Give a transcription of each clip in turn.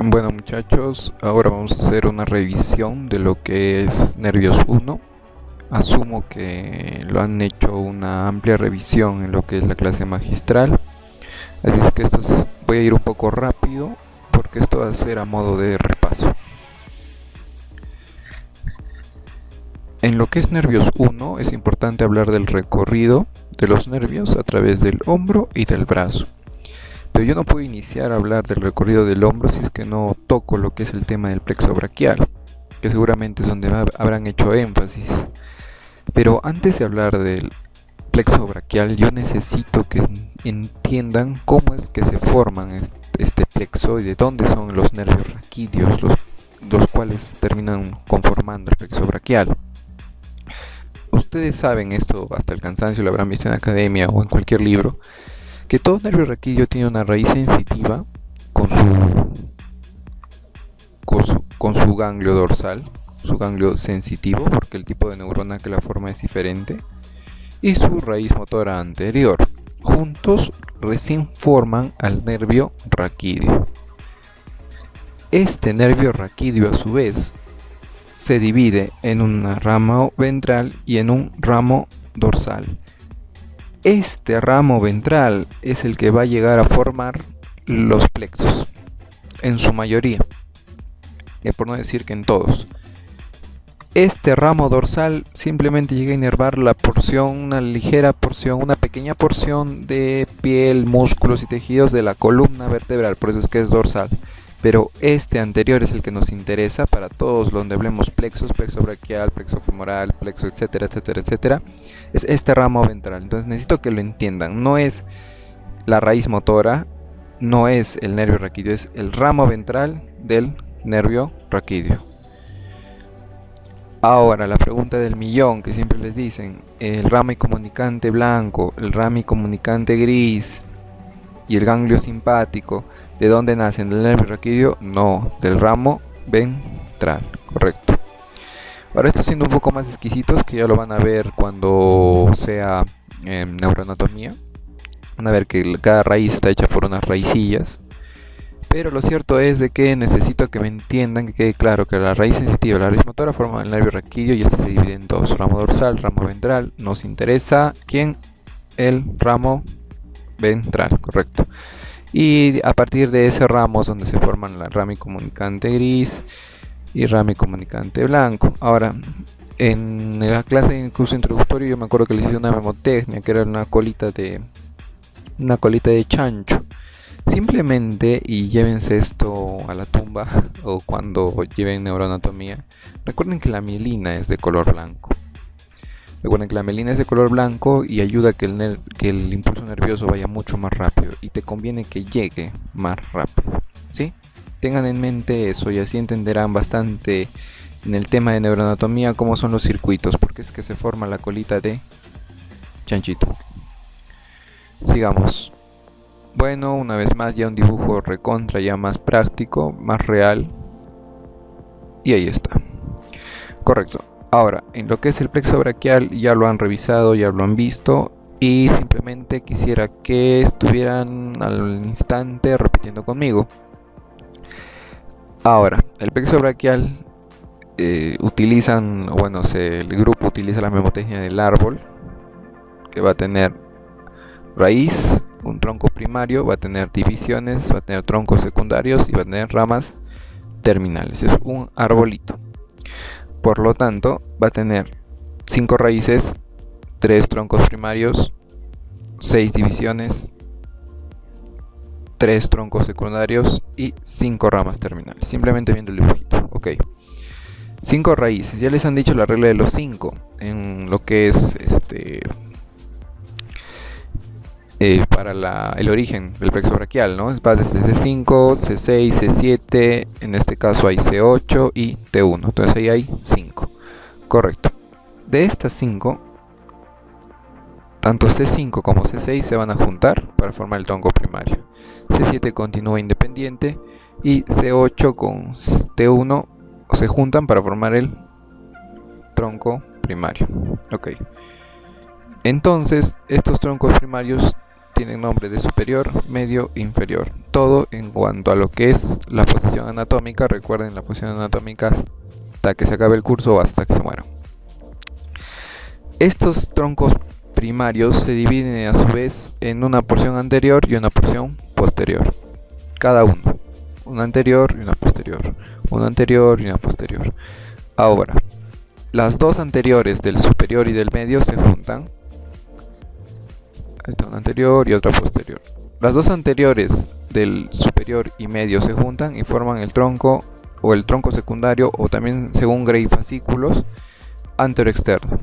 Bueno muchachos, ahora vamos a hacer una revisión de lo que es Nervios 1. Asumo que lo han hecho una amplia revisión en lo que es la clase magistral. Así es que voy a ir un poco rápido porque esto va a ser a modo de repaso. En lo que es Nervios 1 es importante hablar del recorrido de los nervios a través del hombro y del brazo. Pero yo no puedo iniciar a hablar del recorrido del hombro si es que no toco lo que es el tema del plexo braquial, que seguramente es donde habrán hecho énfasis. Pero antes de hablar del plexo braquial, yo necesito que entiendan cómo es que se forman este plexo y de dónde son los nervios raquídeos, los cuales terminan conformando el plexo braquial. Ustedes saben esto hasta el cansancio, lo habrán visto en academia o en cualquier libro, que todo nervio raquídeo tiene una raíz sensitiva con su ganglio dorsal, su ganglio sensitivo, porque el tipo de neurona que la forma es diferente, y su raíz motora anterior. Juntos recién forman al nervio raquídeo. Este nervio raquídeo a su vez se divide en un ramo ventral y en un ramo dorsal. Este ramo ventral es el que va a llegar a formar los plexos, en su mayoría, por no decir que en todos. Este ramo dorsal simplemente llega a inervar la porción, una ligera porción, una pequeña porción de piel, músculos y tejidos de la columna vertebral, por eso es que es dorsal. Pero este anterior es el que nos interesa para todos donde hablemos plexos, plexo braquial, plexo femoral, plexo, etcétera, etcétera, etcétera. Es este ramo ventral. Entonces necesito que lo entiendan. No es la raíz motora, no es el nervio raquídeo, es el ramo ventral del nervio raquídeo. Ahora, la pregunta del millón que siempre les dicen: el ramo comunicante blanco, el ramo comunicante gris y el ganglio simpático, ¿de dónde nacen? ¿Del nervio raquídeo? No, del ramo ventral, correcto. Ahora, esto siendo un poco más exquisitos, que ya lo van a ver cuando sea neuroanatomía. Van a ver que cada raíz está hecha por unas raicillas. Pero lo cierto es de que necesito que me entiendan, que quede claro que la raíz sensitiva y la raíz motora forman el nervio raquídeo y este se divide en dos: ramo dorsal, ramo ventral. Nos interesa ¿quién? El ramo ventral, correcto. Y a partir de ese ramo es donde se forman la rami comunicante gris y rami comunicante blanco. Ahora, en la clase de curso introductorio yo me acuerdo que les hice una memotecnia, que era una colita de chancho. Simplemente, y llévense esto a la tumba o cuando lleven neuroanatomía, recuerden que la mielina es de color blanco. Recuerden que la mielina es de color blanco y ayuda a que el impulso nervioso vaya mucho más rápido, y te conviene que llegue más rápido, ¿sí? Tengan en mente eso y así entenderán bastante en el tema de neuroanatomía cómo son los circuitos, porque es que se forma la colita de chanchito. Sigamos. Bueno, una vez más ya un dibujo recontra, ya más práctico, más real. Y ahí está. Correcto. Ahora, en lo que es el plexo braquial ya lo han revisado, ya lo han visto, y simplemente quisiera que estuvieran al instante repitiendo conmigo. Ahora, el plexo braquial el grupo utiliza la memotecnia del árbol, que va a tener raíz, un tronco primario, va a tener divisiones, va a tener troncos secundarios y va a tener ramas terminales. Es un arbolito. Por lo tanto, va a tener 5 raíces, 3 troncos primarios, 6 divisiones, 3 troncos secundarios y 5 ramas terminales. Simplemente viendo el dibujito, ok. 5 raíces, ya les han dicho la regla de los 5 en lo que es para el origen del plexo braquial, ¿no? Va desde C5, C6, C7, en este caso hay C8 y T1, entonces ahí hay 5, correcto. De estas 5, tanto C5 como C6 se van a juntar para formar el tronco primario. C7 continúa independiente y C8 con T1 se juntan para formar el tronco primario, ok. Entonces, estos troncos primarios tienen nombre de superior, medio, inferior. Todo en cuanto a lo que es la posición anatómica. Recuerden la posición anatómica hasta que se acabe el curso o hasta que se mueran. Estos troncos primarios se dividen a su vez en una porción anterior y una porción posterior. Cada uno. Una anterior y una posterior. Una anterior y una posterior. Ahora, las dos anteriores del superior y del medio se juntan. Esta una anterior y otra posterior. Las dos anteriores del superior y medio se juntan y forman el tronco o el tronco secundario, o también según Gray fascículos, antero-externo.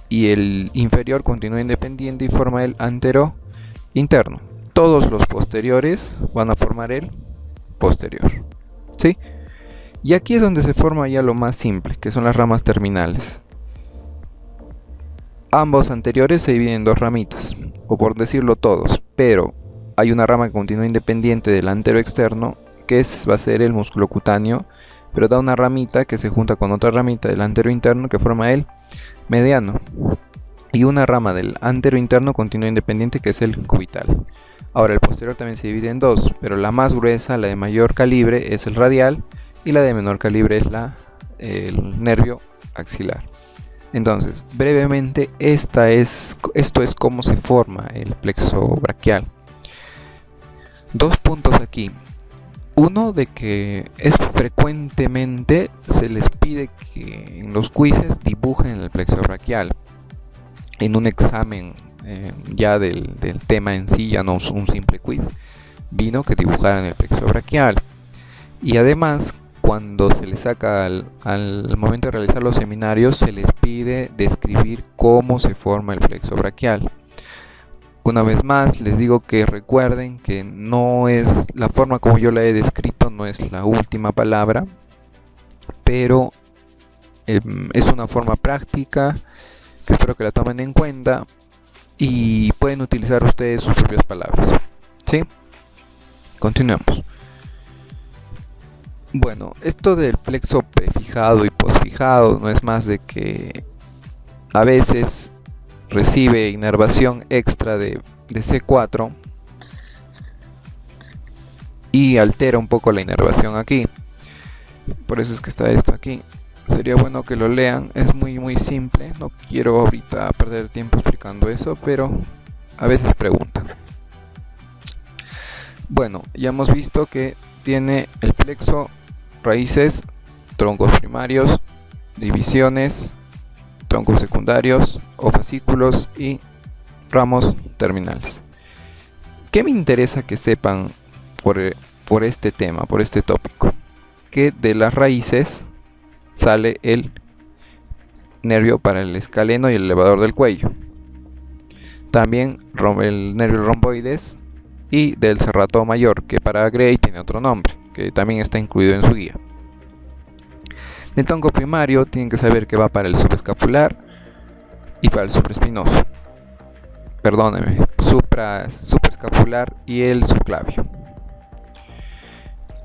Y el inferior continúa independiente y forma el antero-interno. Todos los posteriores van a formar el posterior. ¿Sí? Y aquí es donde se forma ya lo más simple, que son las ramas terminales. Ambos anteriores se dividen en dos ramitas, o por decirlo todos, pero hay una rama que continúa independiente del antero externo, que va a ser el músculo cutáneo, pero da una ramita que se junta con otra ramita del antero interno que forma el mediano, y una rama del antero interno continúa independiente que es el cubital. Ahora el posterior también se divide en dos, pero la más gruesa, la de mayor calibre, es el radial, y la de menor calibre es el nervio axilar. Entonces, brevemente, esto es cómo se forma el plexo braquial. Dos puntos aquí. Uno, de que frecuentemente se les pide que en los quizzes dibujen el plexo braquial. En un examen ya del tema en sí, ya no un simple quiz, vino que dibujaran el plexo braquial. Y además, cuando se les saca al momento de realizar los seminarios, se les pide describir cómo se forma el plexo braquial. Una vez más, les digo que recuerden que no es la forma como yo la he descrito, no es la última palabra, pero es una forma práctica que espero que la tomen en cuenta y pueden utilizar ustedes sus propias palabras. ¿Sí? Continuemos. Bueno, esto del plexo prefijado y posfijado no es más de que a veces recibe inervación extra de C4 y altera un poco la inervación aquí. Por eso es que está esto aquí. Sería bueno que lo lean, es muy simple. No quiero ahorita perder tiempo explicando eso, pero a veces preguntan. Bueno, ya hemos visto que tiene el plexo raíces, troncos primarios, divisiones, troncos secundarios o fascículos y ramos terminales. ¿Qué me interesa que sepan por este tema, por este tópico? Que de las raíces sale el nervio para el escaleno y el elevador del cuello. También el nervio romboides y del serrato mayor, que para Gray tiene otro nombre, que también está incluido en su guía. Del tronco primario tienen que saber que va para el subescapular y para el supraespinoso. Perdónenme, supraescapular y el subclavio.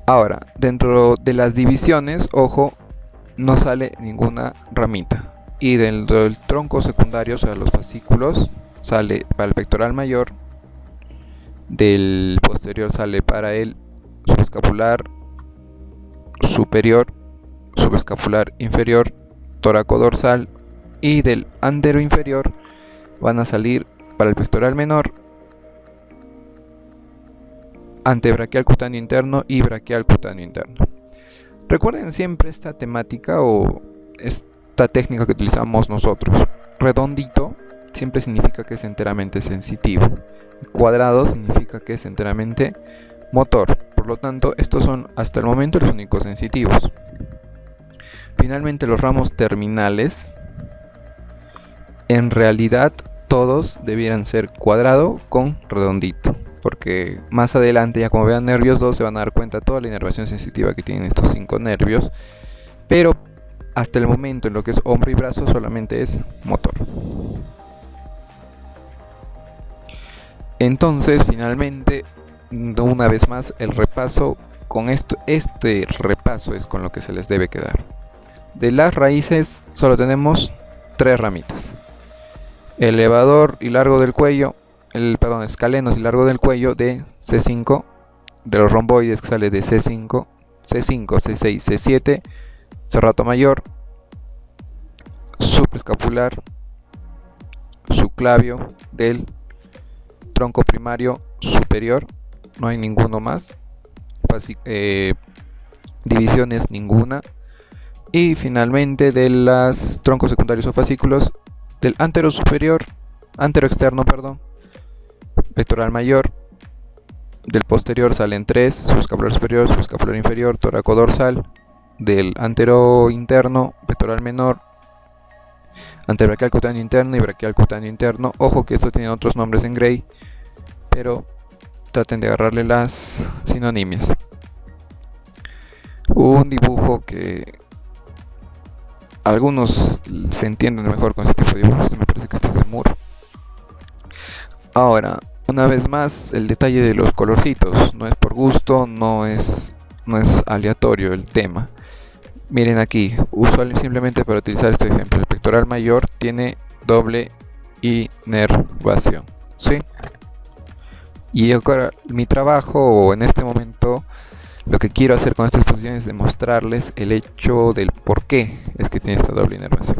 Ahora, dentro de las divisiones, ojo, no sale ninguna ramita. Y dentro del tronco secundario, o sea, los fascículos, sale para el pectoral mayor. Del posterior sale para el subescapular superior, subescapular inferior, tóraco-dorsal, y del antero inferior van a salir para el pectoral menor, antebraquial cutáneo interno y braquial cutáneo interno. Recuerden siempre esta temática o esta técnica que utilizamos nosotros. Redondito siempre significa que es enteramente sensitivo. Cuadrado significa que es enteramente motor. Por lo tanto, estos son hasta el momento los únicos sensitivos. Finalmente, los ramos terminales, en realidad todos debieran ser cuadrado con redondito, porque más adelante, ya como vean nervios 2, se van a dar cuenta de toda la inervación sensitiva que tienen estos 5 nervios, pero hasta el momento en lo que es hombro y brazo solamente es motor. Entonces, finalmente, una vez más, el repaso con este repaso es con lo que se les debe quedar. De las raíces solo tenemos 3 ramitas: elevador y largo del cuello, escalenos y largo del cuello de C5, de los romboides que sale de C5, C5, C6, C7, serrato mayor, supraescapular, subclavio del tronco primario superior, no hay ninguno más, divisiones ninguna, y finalmente de los troncos secundarios o fascículos del antero externo, pectoral mayor. Del posterior salen 3, subescapular superior, subescapular inferior, tóraco dorsal. Del antero interno, pectoral menor, antebraquial cutáneo interno y braquial cutáneo interno. Ojo que esto tiene otros nombres en Gray, pero traten de agarrarle las sinonimias. Un dibujo que algunos se entienden mejor con este tipo de dibujos. Me parece que este es de Moore. Ahora, una vez más, el detalle de los colorcitos. No es por gusto, no es aleatorio el tema. Miren aquí, simplemente para utilizar este ejemplo, el pectoral mayor tiene doble inervación, ¿sí? Y ahora mi trabajo en este momento, lo que quiero hacer con esta exposición es demostrarles el hecho del por qué es que tiene esta doble inervación.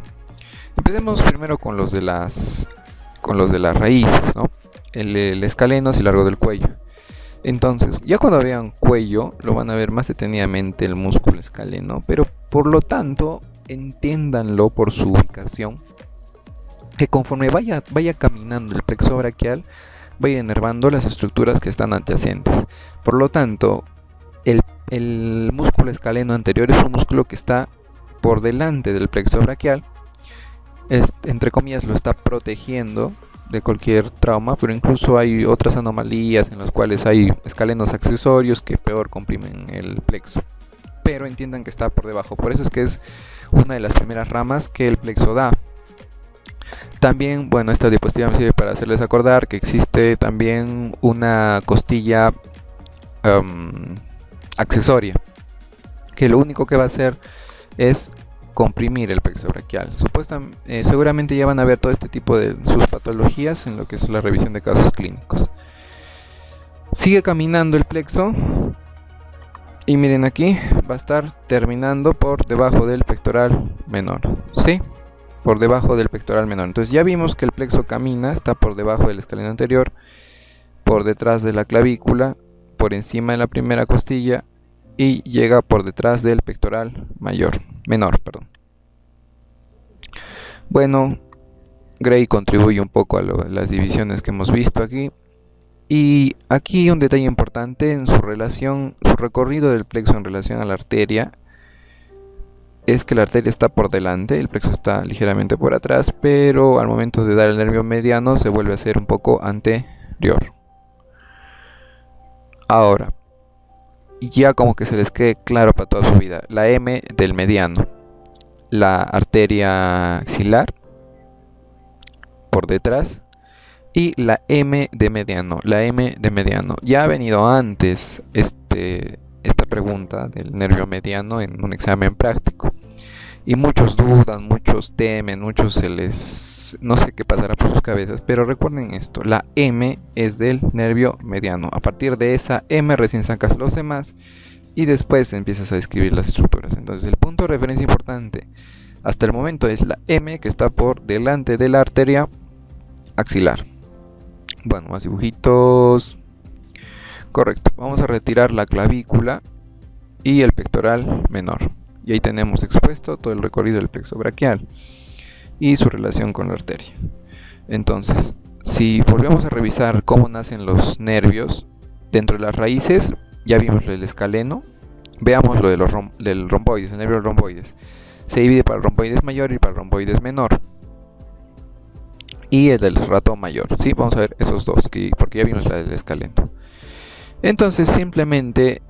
Empecemos primero con los de las raíces, ¿no? El escalenos y largo del cuello. Entonces, ya cuando vean cuello, lo van a ver más detenidamente el músculo escaleno, pero por lo tanto, entiéndanlo por su ubicación, que conforme vaya caminando el plexo braquial, va a ir inervando las estructuras que están adyacentes. Por lo tanto, el músculo escaleno anterior es un músculo que está por delante del plexo braquial, entre comillas lo está protegiendo de cualquier trauma, pero incluso hay otras anomalías en las cuales hay escalenos accesorios que peor comprimen el plexo, pero entiendan que está por debajo. Por eso es que es una de las primeras ramas que el plexo da. También, bueno, esta diapositiva me sirve para hacerles acordar que existe también una costilla accesoria, que lo único que va a hacer es comprimir el plexo braquial. Seguramente ya van a ver todo este tipo de sus patologías en lo que es la revisión de casos clínicos. Sigue caminando el plexo y miren aquí, va a estar terminando por debajo del pectoral menor, ¿sí? Por debajo del pectoral menor. Entonces ya vimos que el plexo camina, está por debajo del escaleno anterior, por detrás de la clavícula, por encima de la primera costilla y llega por detrás del pectoral menor. Bueno, Gray contribuye un poco a las divisiones que hemos visto aquí. Y aquí un detalle importante en su recorrido del plexo en relación a la arteria, es que la arteria está por delante, el plexo está ligeramente por atrás, pero al momento de dar el nervio mediano se vuelve a ser un poco anterior. Ahora, ya como que se les quede claro para toda su vida, la M del mediano, la arteria axilar por detrás y la M de mediano, ya ha venido antes esta pregunta del nervio mediano en un examen práctico y muchos dudan, muchos temen, no sé qué pasará por sus cabezas, pero recuerden esto, la M es del nervio mediano. A partir de esa M recién sacas los demás y después empiezas a describir las estructuras. Entonces el punto de referencia importante hasta el momento es la M, que está por delante de la arteria axilar. Bueno, más dibujitos. Correcto, vamos a retirar la clavícula y el pectoral menor. Y ahí tenemos expuesto todo el recorrido del plexo braquial y su relación con la arteria. Entonces, si volvemos a revisar cómo nacen los nervios dentro de las raíces, ya vimos lo del escaleno. Veamos lo de del romboides, el nervio romboides. Se divide para el romboides mayor y para el romboides menor. Y el del serrato mayor. Sí, vamos a ver esos dos, porque ya vimos la del escaleno. Entonces, simplemente,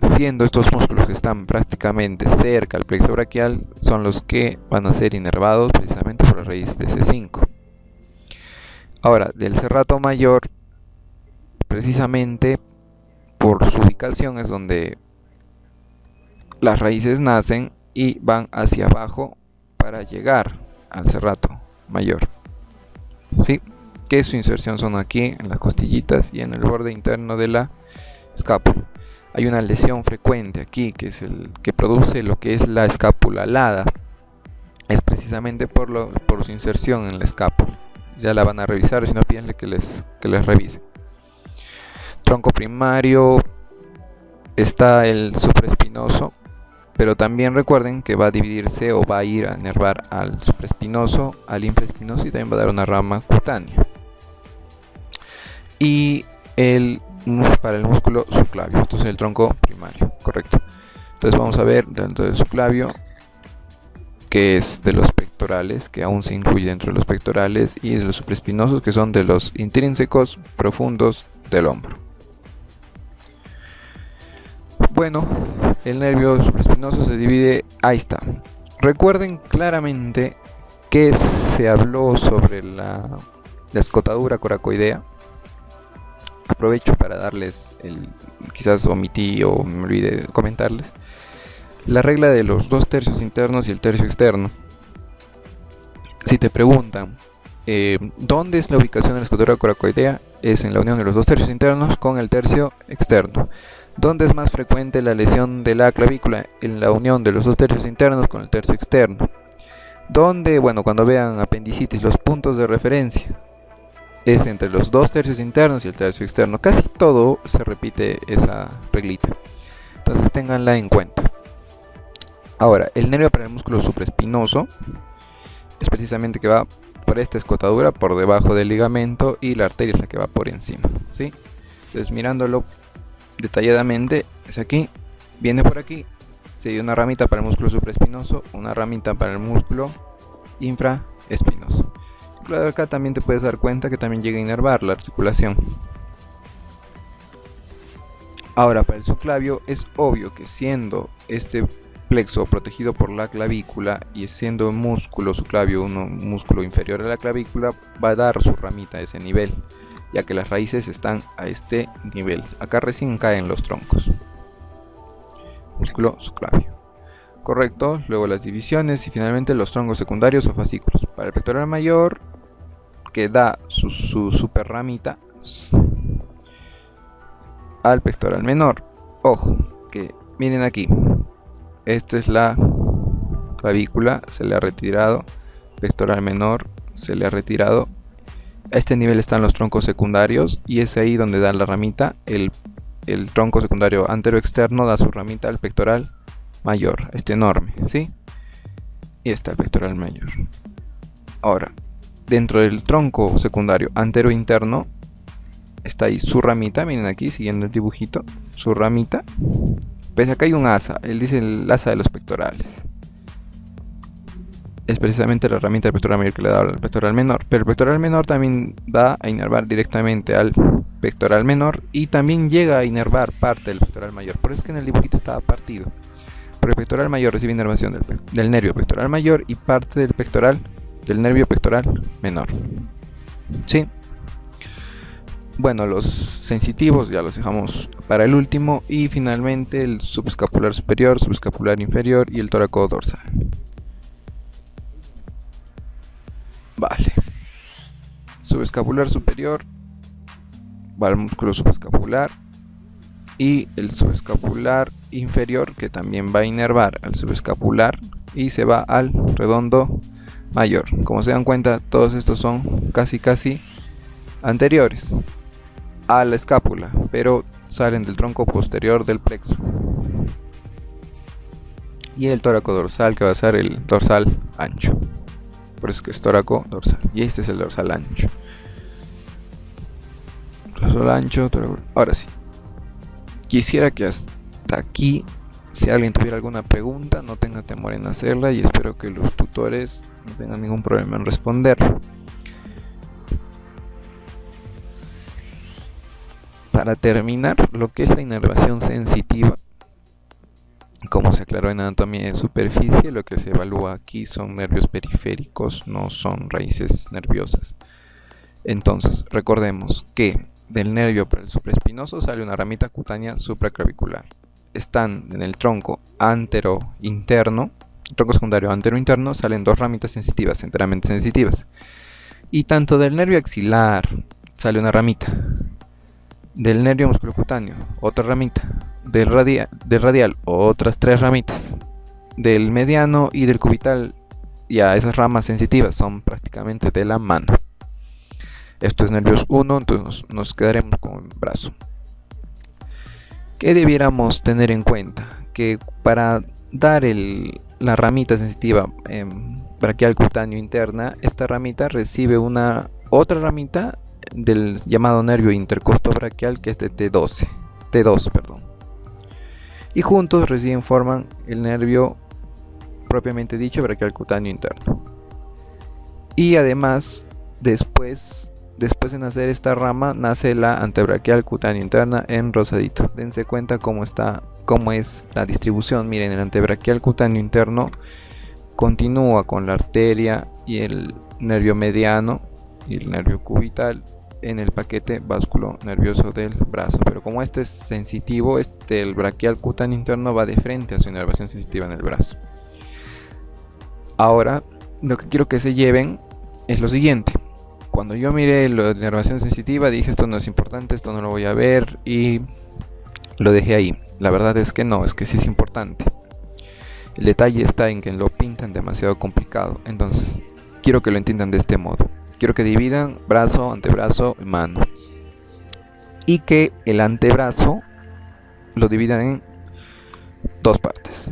siendo estos músculos que están prácticamente cerca al plexo braquial, son los que van a ser inervados precisamente por la raíz de C5. Ahora, del serrato mayor, precisamente por su ubicación es donde las raíces nacen y van hacia abajo para llegar al serrato mayor. ¿Sí? que su inserción son aquí en las costillitas y en el borde interno de la escápula. Hay una lesión frecuente aquí que es el que produce lo que es la escápula alada. Es precisamente por su inserción en la escápula. Ya la van a revisar, si no pídenle que les revise. Tronco primario, está el supraespinoso, pero también recuerden que va a dividirse o va a ir a inervar al supraespinoso, al infraespinoso y también va a dar una rama cutánea. Y para el músculo subclavio, entonces el tronco primario, correcto. Entonces vamos a ver dentro del subclavio, que es de los pectorales, que aún se incluye dentro de los pectorales, y de los supraespinosos, que son de los intrínsecos profundos del hombro. Bueno, el nervio supraespinoso se divide, ahí está. Recuerden claramente que se habló sobre la escotadura coracoidea. Aprovecho para darles, quizás omití o me olvidé de comentarles, la regla de los 2 tercios internos y el tercio externo. Si te preguntan dónde es la ubicación de la escotadura coracoidea, es en la unión de los 2 tercios internos con el tercio externo. ¿Dónde es más frecuente la lesión de la clavícula? En la unión de los 2 tercios internos con el tercio externo. ¿Dónde? Bueno, cuando vean apendicitis, los puntos de referencia es entre los 2 tercios internos y el tercio externo. Casi todo se repite esa reglita, entonces ténganla en cuenta. Ahora, el nervio para el músculo supraespinoso es precisamente que va por esta escotadura, por debajo del ligamento, y la arteria es la que va por encima, ¿sí? Entonces, mirándolo detalladamente, es aquí, viene por aquí, se dio una ramita para el músculo supraespinoso, una ramita para el músculo infraespinoso. Claro, acá también te puedes dar cuenta que también llega a inervar la articulación. Ahora, para el subclavio es obvio que siendo este plexo protegido por la clavícula y siendo un músculo subclavio un músculo inferior a la clavícula, va a dar su ramita a ese nivel, ya que las raíces están a este nivel. Acá recién caen los troncos. Músculo subclavio. Correcto, luego las divisiones y finalmente los troncos secundarios o fascículos. Para el pectoral mayor, que da su super ramita al pectoral menor. Ojo, que miren aquí, esta es la clavícula, se le ha retirado, pectoral menor se le ha retirado. A este nivel están los troncos secundarios y es ahí donde da la ramita. El tronco secundario antero externo da su ramita al pectoral mayor, este enorme, ¿sí? Y está el pectoral mayor. Ahora, dentro del tronco secundario antero interno está ahí su ramita, miren aquí, siguiendo el dibujito, su ramita. Pues acá hay un asa, él dice el asa de los pectorales. Es precisamente la ramita del pectoral mayor que le da al pectoral menor, pero el pectoral menor también va a inervar directamente al pectoral menor y también llega a inervar parte del pectoral mayor. Por eso es que en el dibujito estaba partido, porque el pectoral mayor recibe inervación del nervio pectoral mayor y parte del nervio pectoral menor. ¿Sí? Bueno, los sensitivos ya los dejamos para el último, y finalmente el subescapular superior, subescapular inferior y el tóraco dorsal. Vale. Subescapular superior va al músculo subescapular, y el subescapular inferior, que también va a inervar al subescapular, y se va al redondo mayor. Como se dan cuenta, todos estos son casi anteriores a la escápula, pero salen del tronco posterior del plexo. Y el tóraco dorsal, que va a ser el dorsal ancho, por eso es que es tóraco dorsal, y este es el dorsal ancho. Dorsal ancho, ahora sí, quisiera que hasta aquí, si alguien tuviera alguna pregunta, no tenga temor en hacerla, y espero que los tutores no tengan ningún problema en responderla. Para terminar, lo que es la inervación sensitiva, como se aclaró en anatomía de superficie, lo que se evalúa aquí son nervios periféricos, no son raíces nerviosas. Entonces, recordemos que del nervio para el supraespinoso sale una ramita cutánea supraclavicular. Están en el tronco antero interno, tronco secundario antero interno, salen 2 ramitas sensitivas, enteramente sensitivas. Y tanto del nervio axilar sale una ramita, del nervio musculocutáneo otra ramita, del radial otras 3 ramitas, del mediano y del cubital. Ya esas ramas sensitivas son prácticamente de la mano. Esto es nervios 1, entonces nos quedaremos con el brazo. ¿Qué debiéramos tener en cuenta? Que para dar la ramita sensitiva braquial cutáneo interna, esta ramita recibe otra ramita del llamado nervio intercostobraquial, que es de T2, perdón. Y juntos forman el nervio propiamente dicho braquial cutáneo interno. Y además, después de nacer esta rama, nace la antebraquial cutáneo interna en rosadito. Dense cuenta cómo es la distribución. Miren, el antebraquial cutáneo interno continúa con la arteria y el nervio mediano y el nervio cubital en el paquete vásculo nervioso del brazo, pero como este es sensitivo, el braquial cutáneo interno va de frente a su inervación sensitiva en el brazo. Ahora, lo que quiero que se lleven es lo siguiente. Cuando yo miré la inervación sensitiva, dije esto no es importante, esto no lo voy a ver, y lo dejé ahí. La verdad es que no, es que sí es importante. El detalle está en que lo pintan demasiado complicado, entonces quiero que lo entiendan de este modo. Quiero que dividan brazo, antebrazo y mano, y que el antebrazo lo dividan en 2 partes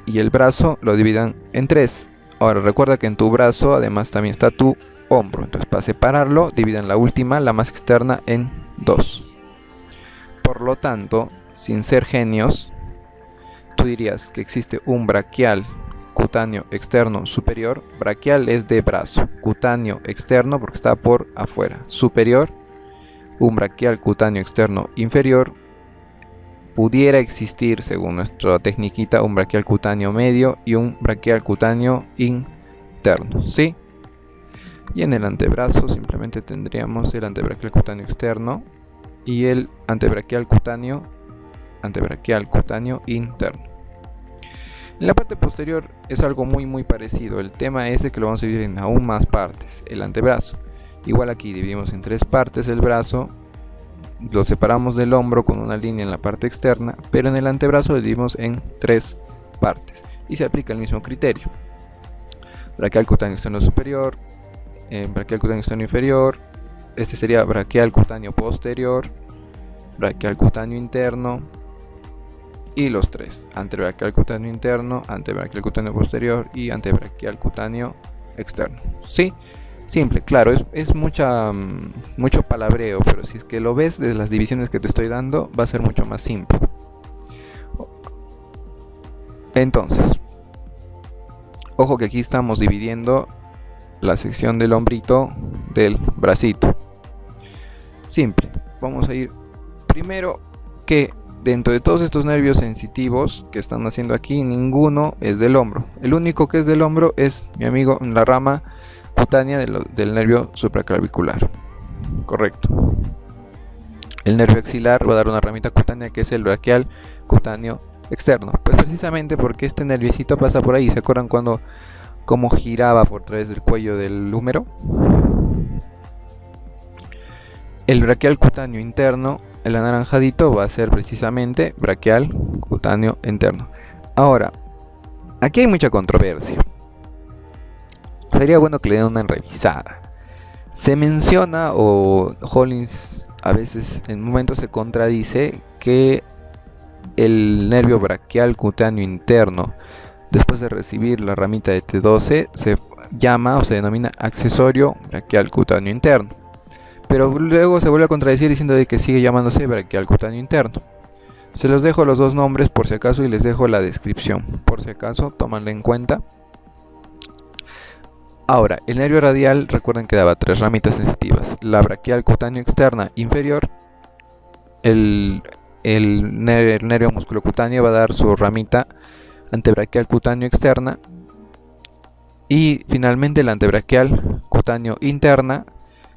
y el brazo lo dividan en 3. Ahora recuerda que en tu brazo además también está tu hombro, entonces para separarlo dividan la última, la más externa, en 2. Por lo tanto, sin ser genios, tú dirías que existe un braquial cutáneo externo superior. Braquial es de brazo, cutáneo externo porque está por afuera, superior, un braquial cutáneo externo inferior. Pudiera existir, según nuestra tecniquita, un braquial cutáneo medio y un braquial cutáneo interno, ¿sí? Y en el antebrazo simplemente tendríamos el antebraquial cutáneo externo y el antebraquial cutáneo interno. En la parte posterior es algo muy parecido. El tema es de que lo vamos a dividir en aún más partes. El antebrazo, igual aquí dividimos en 3 partes el brazo, lo separamos del hombro con una línea en la parte externa, pero en el antebrazo lo dividimos en 3 partes y se aplica el mismo criterio. Braquial cutáneo externo superior, braquial cutáneo externo inferior, este sería braquial cutáneo posterior, braquial cutáneo interno, y los 3, antebraquial cutáneo interno, antebraquial cutáneo posterior y antebraquial cutáneo externo. ¿Sí? Simple, claro, es mucho palabreo, pero si es que lo ves de las divisiones que te estoy dando, va a ser mucho más simple. Entonces, ojo que aquí estamos dividiendo la sección del hombrito del bracito. Simple, vamos a ir primero que dentro de todos estos nervios sensitivos que están haciendo aquí, ninguno es del hombro. El único que es del hombro es, mi amigo, la rama cutánea del nervio supraclavicular. Correcto. El nervio axilar va a dar una ramita cutánea que es el braquial cutáneo externo. Pues precisamente porque este nerviecito pasa por ahí. ¿Se acuerdan cómo giraba por través del cuello del húmero? El braquial cutáneo interno, el anaranjadito, va a ser precisamente braquial cutáneo interno. Ahora, aquí hay mucha controversia. Sería bueno que le den una revisada. Se menciona, o Hollins a veces en momentos se contradice, que el nervio braquial cutáneo interno, después de recibir la ramita de T12, se llama o se denomina accesorio braquial cutáneo interno. Pero luego se vuelve a contradecir diciendo de que sigue llamándose braquial cutáneo interno. Se los dejo los 2 nombres por si acaso y les dejo la descripción. Por si acaso, tómanla en cuenta. Ahora, el nervio radial, recuerden que daba 3 ramitas sensitivas. La braquial cutáneo externa inferior, el nervio musculocutáneo va a dar su ramita antebraquial cutáneo externa. Y finalmente la antebraquial cutáneo interna,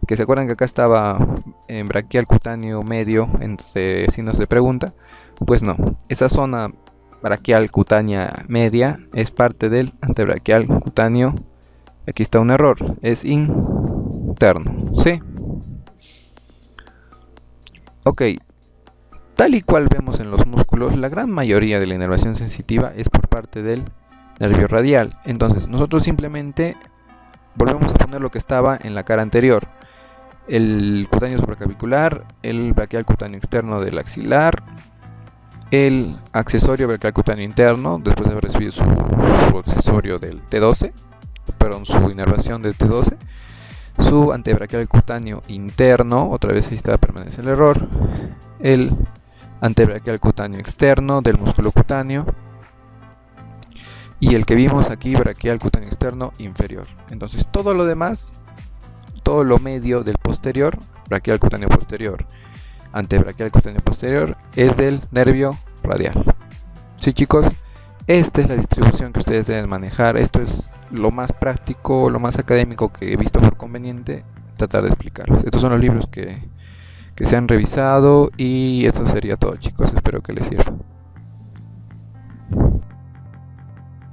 que se acuerdan que acá estaba en braquial cutáneo medio entre signos de pregunta. Pues no, esa zona braquial cutánea media es parte del antebraquial cutáneo. Aquí está un error, es interno. interno, ¿sí? Ok, tal y cual vemos en los músculos, la gran mayoría de la inervación sensitiva es por parte del nervio radial. Entonces, nosotros simplemente volvemos a poner lo que estaba en la cara anterior. El cutáneo supraclavicular, el braquial cutáneo externo del axilar, el accesorio braquial cutáneo interno, después de haber recibido su accesorio del T12, perdón, su inervación del T12, su antebraquial cutáneo interno, otra vez ahí está, permanece el error, el antebraquial cutáneo externo del músculo cutáneo, y el que vimos aquí, braquial cutáneo externo inferior. Entonces todo lo demás, todo lo medio del posterior, braquial cutáneo posterior, antebraquial cutáneo posterior, es del nervio radial. Sí, chicos, esta es la distribución que ustedes deben manejar. Esto es lo más práctico, lo más académico que he visto por conveniente tratar de explicarles. Estos son los libros que se han revisado, y eso sería todo, chicos. Espero que les sirva.